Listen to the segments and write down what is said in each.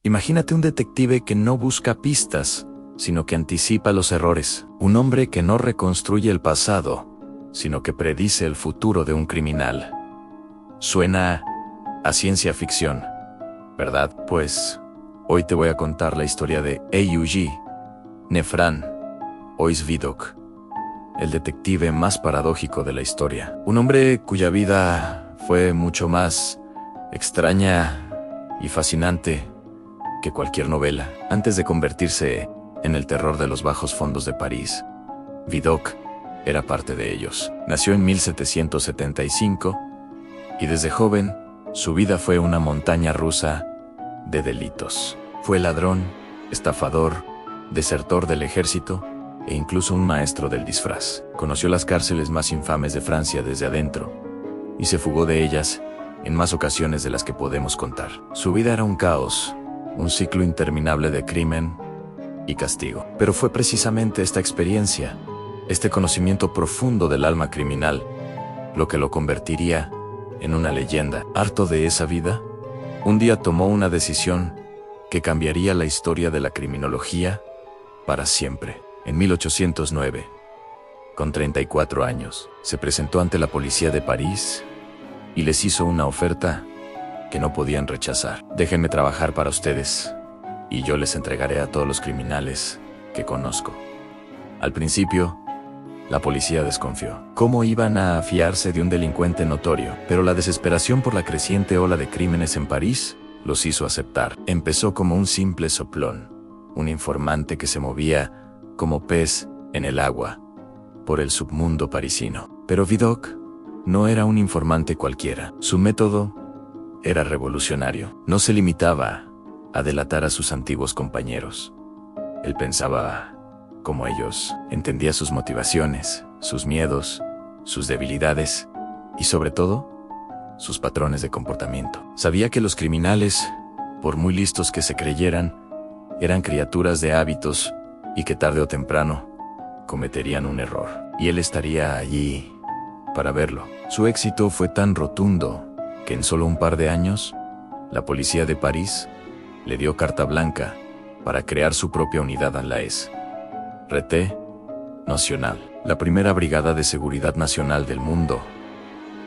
Imagínate un detective que no busca pistas, sino que anticipa los errores. Un hombre que no reconstruye el pasado, sino que predice el futuro de un criminal. Suena a ciencia ficción, ¿verdad? Pues hoy te voy a contar la historia de Eugene Nefran Vidocq, el detective más paradójico de la historia. Un hombre cuya vida fue mucho más extraña y fascinante que cualquier novela. Antes de convertirse en el terror de los bajos fondos de París, Vidocq era parte de ellos. Nació en 1775 y desde joven su vida fue una montaña rusa de delitos. Fue ladrón, estafador, desertor del ejército e incluso un maestro del disfraz. Conoció las cárceles más infames de Francia desde adentro y se fugó de ellas en más ocasiones de las que podemos contar. Su vida era un caos, un ciclo interminable de crimen y castigo. Pero fue precisamente esta experiencia, este conocimiento profundo del alma criminal, lo que lo convertiría en una leyenda. Harto de esa vida, un día tomó una decisión que cambiaría la historia de la criminología para siempre. En 1809, con 34 años, se presentó ante la policía de París y les hizo una oferta que no podían rechazar. Déjenme trabajar para ustedes y yo les entregaré a todos los criminales que conozco. Al principio, la policía desconfió. ¿Cómo iban a fiarse de un delincuente notorio? Pero la desesperación por la creciente ola de crímenes en París los hizo aceptar. Empezó como un simple soplón, un informante que se movía como pez en el agua por el submundo parisino. Pero Vidocq no era un informante cualquiera. Su método era revolucionario. No se limitaba a delatar a sus antiguos compañeros. Él pensaba como ellos, entendía sus motivaciones, sus miedos, sus debilidades y sobre todo, sus patrones de comportamiento. Sabía que los criminales, por muy listos que se creyeran, eran criaturas de hábitos y que tarde o temprano cometerían un error. Y él estaría allí para verlo. Su éxito fue tan rotundo que en solo un par de años, la policía de París le dio carta blanca para crear su propia unidad en la Sûreté Nacional, la primera brigada de seguridad nacional del mundo.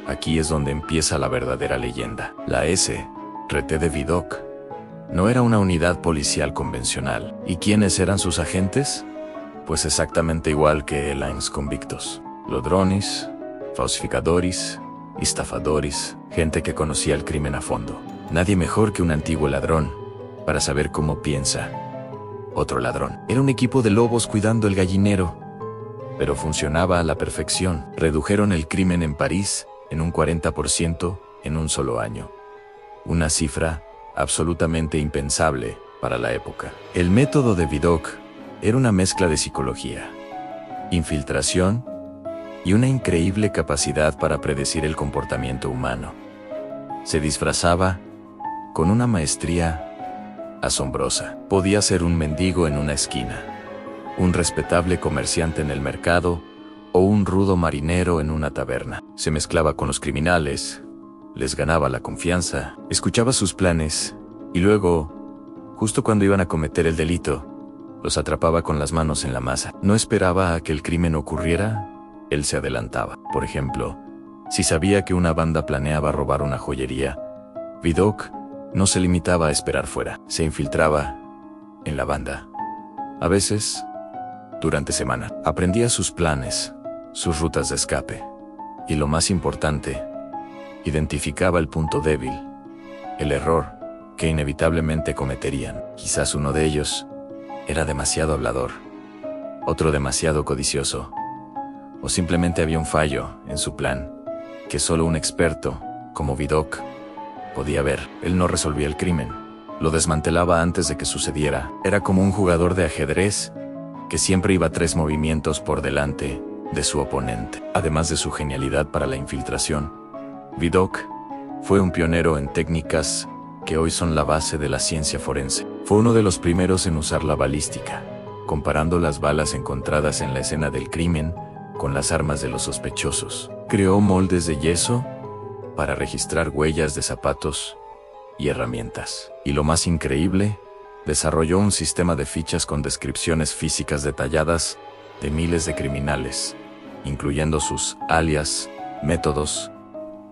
Aquí es donde empieza la verdadera leyenda. La Sûreté de Vidocq no era una unidad policial convencional. ¿Y quiénes eran sus agentes? Pues exactamente igual que los convictos. Ladrones, falsificadores, estafadores, gente que conocía el crimen a fondo. Nadie mejor que un antiguo ladrón para saber cómo piensa otro ladrón. Era un equipo de lobos cuidando el gallinero, pero funcionaba a la perfección. Redujeron el crimen en París en un 40% en un solo año. Una cifra absolutamente impensable para la época. El método de Vidocq era una mezcla de psicología, infiltración y una increíble capacidad para predecir el comportamiento humano. Se disfrazaba con una maestría asombrosa. Podía ser un mendigo en una esquina, un respetable comerciante en el mercado o un rudo marinero en una taberna. Se mezclaba con los criminales, les ganaba la confianza, escuchaba sus planes y luego, justo cuando iban a cometer el delito, los atrapaba con las manos en la masa. No esperaba a que el crimen ocurriera, él se adelantaba. Por ejemplo, si sabía que una banda planeaba robar una joyería, Vidocq no se limitaba a esperar fuera, se infiltraba en la banda. A veces, durante semana, aprendía sus planes, sus rutas de escape. Y lo más importante, identificaba el punto débil, el error que inevitablemente cometerían. Quizás uno de ellos era demasiado hablador, otro demasiado codicioso, o simplemente había un fallo en su plan que solo un experto, como Vidocq, podía ver. Él no resolvía el crimen, lo desmantelaba antes de que sucediera. Era como un jugador de ajedrez que siempre iba 3 movimientos por delante de su oponente. Además de su genialidad para la infiltración, Vidocq fue un pionero en técnicas que hoy son la base de la ciencia forense. Fue uno de los primeros en usar la balística, comparando las balas encontradas en la escena del crimen con las armas de los sospechosos. Creó moldes de yeso para registrar huellas de zapatos y herramientas. Y lo más increíble desarrolló un sistema de fichas con descripciones físicas detalladas de miles de criminales, incluyendo sus alias, métodos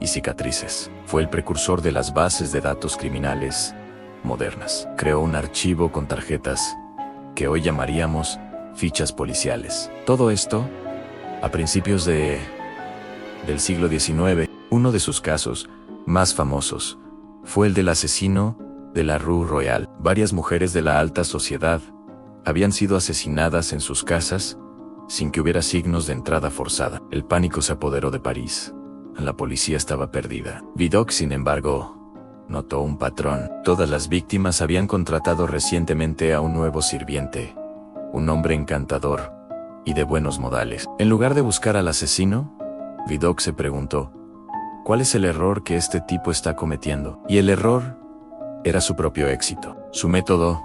y cicatrices. Fue el precursor de las bases de datos criminales modernas. Creó un archivo con tarjetas que hoy llamaríamos fichas policiales. Todo esto a principios del siglo XIX. Uno de sus casos más famosos fue el del asesino de la Rue Royale. Varias mujeres de la alta sociedad habían sido asesinadas en sus casas sin que hubiera signos de entrada forzada. El pánico se apoderó de París. La policía estaba perdida. Vidocq, sin embargo, notó un patrón. Todas las víctimas habían contratado recientemente a un nuevo sirviente, un hombre encantador y de buenos modales. En lugar de buscar al asesino, Vidocq se preguntó, ¿cuál es el error que este tipo está cometiendo? Y el error era su propio éxito. Su método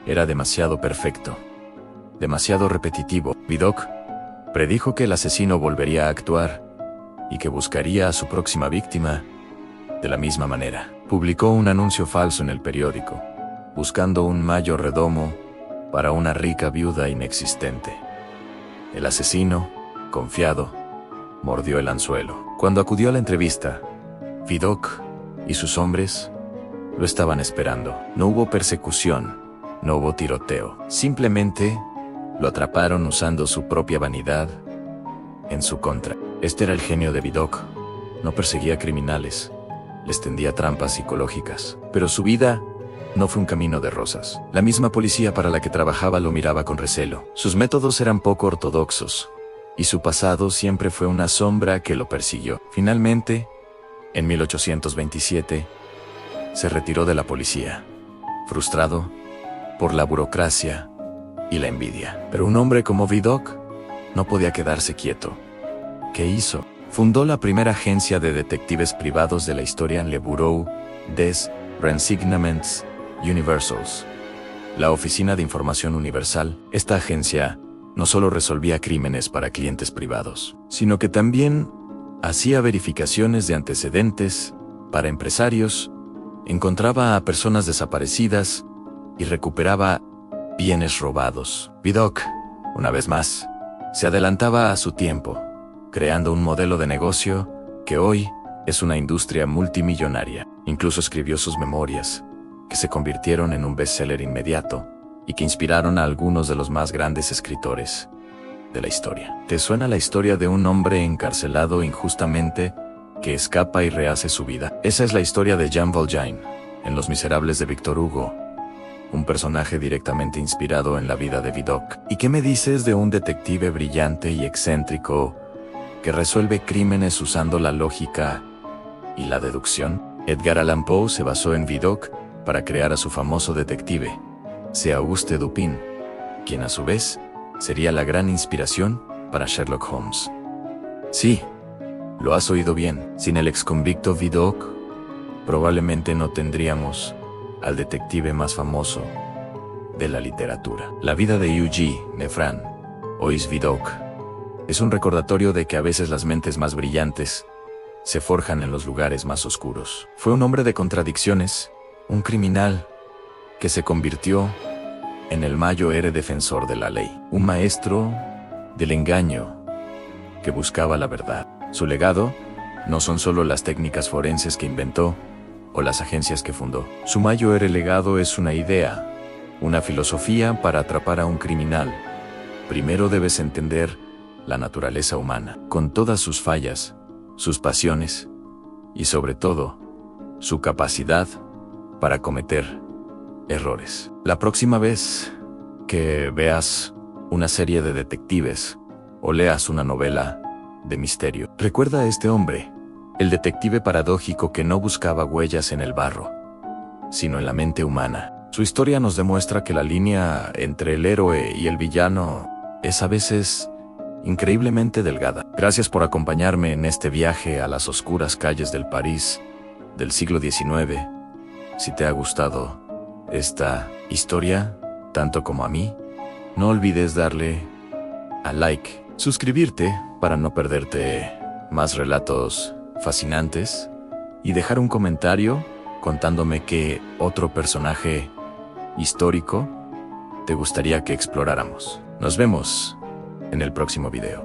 era demasiado perfecto, demasiado repetitivo. Vidocq predijo que el asesino volvería a actuar y que buscaría a su próxima víctima de la misma manera. Publicó un anuncio falso en el periódico, buscando un mayordomo para una rica viuda inexistente. El asesino, confiado, mordió el anzuelo. Cuando acudió a la entrevista, Vidocq y sus hombres lo estaban esperando. No hubo persecución, no hubo tiroteo. Simplemente lo atraparon usando su propia vanidad en su contra. Este era el genio de Vidocq. No perseguía criminales, les tendía trampas psicológicas. Pero su vida no fue un camino de rosas. La misma policía para la que trabajaba lo miraba con recelo. Sus métodos eran poco ortodoxos, y su pasado siempre fue una sombra que lo persiguió. Finalmente, en 1827, se retiró de la policía, frustrado por la burocracia y la envidia. Pero un hombre como Vidocq no podía quedarse quieto. ¿Qué hizo? Fundó la primera agencia de detectives privados de la historia en Le Bureau des Renseignements Universals, la Oficina de Información Universal. Esta agencia no solo resolvía crímenes para clientes privados, sino que también hacía verificaciones de antecedentes para empresarios, encontraba a personas desaparecidas y recuperaba bienes robados. Vidocq, una vez más, se adelantaba a su tiempo, creando un modelo de negocio que hoy es una industria multimillonaria. Incluso escribió sus memorias, que se convirtieron en un bestseller inmediato y que inspiraron a algunos de los más grandes escritores de la historia. ¿Te suena la historia de un hombre encarcelado injustamente que escapa y rehace su vida? Esa es la historia de Jean Valjean, en Los Miserables de Víctor Hugo, un personaje directamente inspirado en la vida de Vidocq. ¿Y qué me dices de un detective brillante y excéntrico que resuelve crímenes usando la lógica y la deducción? Edgar Allan Poe se basó en Vidocq para crear a su famoso detective, C. Auguste Dupin, quien a su vez sería la gran inspiración para Sherlock Holmes. Sí, lo has oído bien. Sin el exconvicto Vidocq, probablemente no tendríamos al detective más famoso de la literatura. La vida de Eugène Nefran, o Vidocq, es un recordatorio de que a veces las mentes más brillantes se forjan en los lugares más oscuros. Fue un hombre de contradicciones, un criminal que se convirtió en el mayor defensor de la ley, un maestro del engaño que buscaba la verdad. Su legado no son solo las técnicas forenses que inventó o las agencias que fundó. Su mayor legado es una idea, una filosofía para atrapar a un criminal. Primero debes entender la naturaleza humana, con todas sus fallas, sus pasiones y sobre todo, su capacidad para cometer errores. La próxima vez que veas una serie de detectives o leas una novela de misterio, recuerda a este hombre, el detective paradójico que no buscaba huellas en el barro, sino en la mente humana. Su historia nos demuestra que la línea entre el héroe y el villano es a veces increíblemente delgada. Gracias por acompañarme en este viaje a las oscuras calles del París del siglo XIX. Si te ha gustado esta historia, tanto como a mí, no olvides darle a like, suscribirte para no perderte más relatos fascinantes y dejar un comentario contándome qué otro personaje histórico te gustaría que exploráramos? Nos vemos en el próximo video.